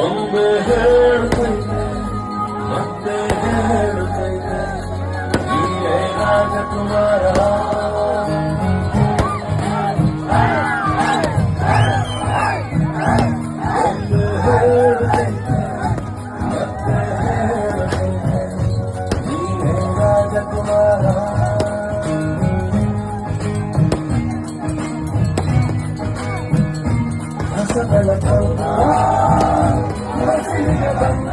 ಒಮ್ಮೆ ಹೇಳ್ತೈತೆ ಮತ್ತೆ ಹೇಳ್ತೈತೆ ನೀನೇ ರಾಜಕುಮಾರ. ಒಮ್ಮೆ ಹೇಳ್ತೈತೆ ಮತ್ತೆ ಹೇಳ್ತೈತೆ ನೀನೇ ರಾಜಕುಮಾರ. ಹಸಗಳ ಕೌನ ಮನಸ್ಸಿನ ಬಂದ